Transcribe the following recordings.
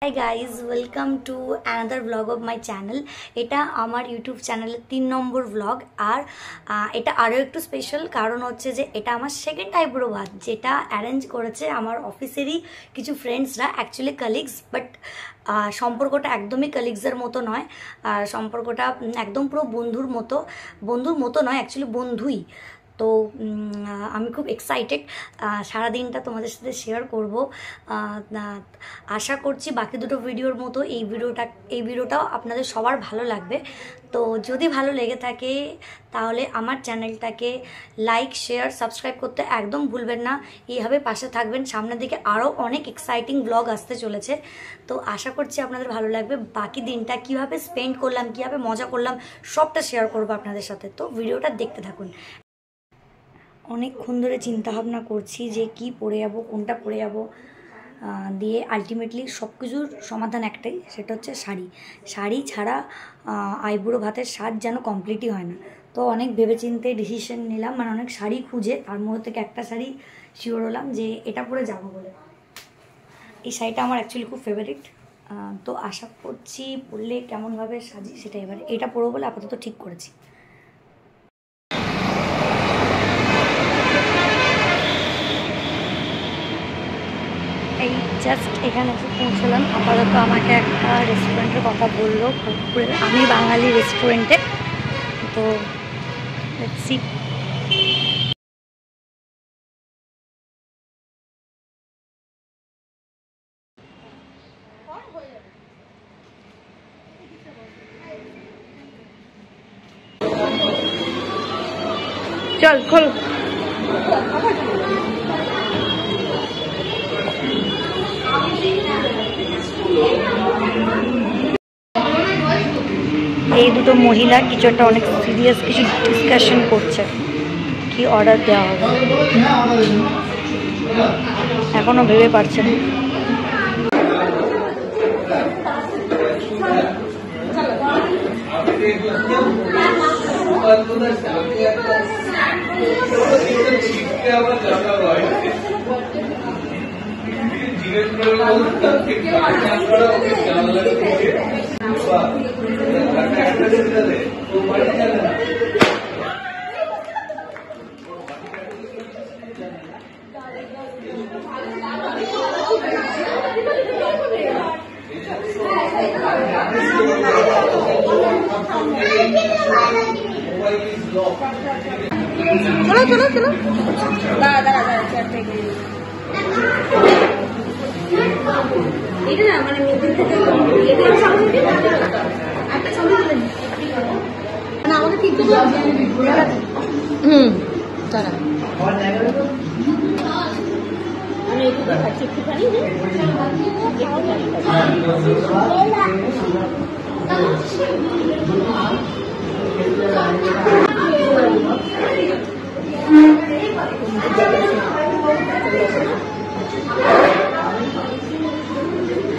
Hi guys, welcome to another blog of my channel. এটা আমার YouTube চ্যানেলের 3 নম্বর blog. আর এটা আরও একটু স্পেশাল কারণ হচ্ছে যে এটা আমার সেকেন্ড আইব্রো ভাত, যেটা অ্যারেঞ্জ করেছে আমার অফিসেরই কিছু ফ্রেন্ডসরা, অ্যাকচুয়ালি কালিগস, বাট সম্পর্কটা একদমই কালিগসের মতো নয়। সম্পর্কটা একদম পুরো বন্ধুর মতো নয়, অ্যাকচুয়ালি বন্ধুই। তো আমি খুব এক্সাইটেড সারাদিনটা তোমাদের সাথে শেয়ার করব। আশা করছি বাকি দুটো ভিডিওর মতো এই ভিডিওটাও আপনাদের সবার ভালো লাগবে। তো যদি ভালো লেগে থাকে তাহলে আমার চ্যানেলটাকে লাইক, শেয়ার, সাবস্ক্রাইব করতে একদম ভুলবেন না। এইভাবে পাশে থাকবেন, সামনের দিকে আরও অনেক এক্সাইটিং ব্লগ আসতে চলেছে। তো আশা করছি আপনাদের ভালো লাগবে। বাকি দিনটা কিভাবে স্পেন্ড করলাম, কিভাবে মজা করলাম, সবটা শেয়ার করবো আপনাদের সাথে। তো ভিডিওটা দেখতে থাকুন। অনেকক্ষণ ধরে চিন্তাভাবনা করছি যে কি পরে যাবো, কোনটা পরে যাবো, দিয়ে আলটিমেটলি সব কিছুর সমাধান একটাই, সেটা হচ্ছে শাড়ি ছাড়া আইবুড়ো ভাতের স্বাদ যেন কমপ্লিটই হয় না। তো অনেক ভেবেচিন্তে ডিসিশন নিলাম, মানে অনেক শাড়ি খুঁজে তার মধ্যে থেকে একটা শাড়ি শিওর হলাম যে এটা পরে যাবো বলে। এই শাড়িটা আমার অ্যাকচুয়ালি খুব ফেভারিট। তো আশা করছি পরলে কেমনভাবে সাজি সেটা এবারে এটা পরবো বলে আপাতত ঠিক করেছি। এই জাস্ট এখানে এসে পৌঁছলাম। আপাতত আমাকে একটা রেস্টুরেন্টের কথা বললো, আমি বাঙালি রেস্টুরেন্টে। তো লেটস সি। চল খোল। এই দুটো মহিলা কিছু একটা অনেক সিরিয়াস কিছু ডিসকাশন করছে, কি অর্ডার দেওয়া হবে এখনো ভেবে পারছে না। চলো চলো চলো, দাঁড়া এটা না, মানে আমাকে ঠিক তারা আমি একটু দেখাচ্ছি একটুখানি।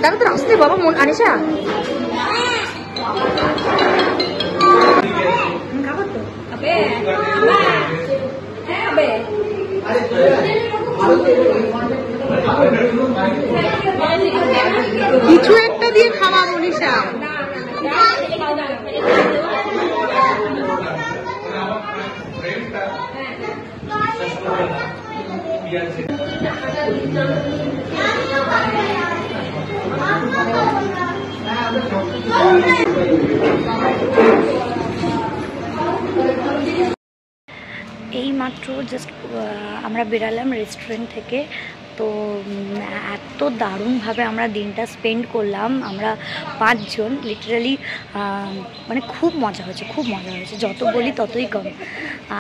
তারা তো আসতে বাবা মন আনিসা খাবার তো কিছু একটা দিয়ে খাওয়া মনীষা। এই মাত্র জাস্ট আমরা বেরালাম রেস্টুরেন্ট থেকে। তো এত দারুণভাবে আমরা দিনটা স্পেন্ড করলাম, আমরা 5 জন লিটারালি, মানে খুব মজা হয়েছে, যত বলি ততই কম।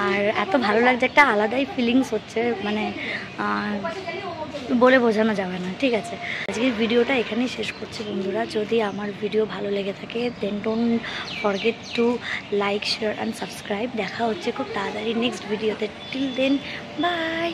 আর এত ভালো লাগছে, একটা আলাদাই ফিলিংস হচ্ছে, মানে বলে বোঝানো যাবে না। ঠিক আছে, আজকের ভিডিওটা এখানেই শেষ করছি বন্ধুরা। যদি আমার ভিডিও ভালো লেগে থাকে then don't forget to like, share and subscribe. দেখা হচ্ছে খুব তাড়াতাড়ি নেক্সট ভিডিওতে। Till then by.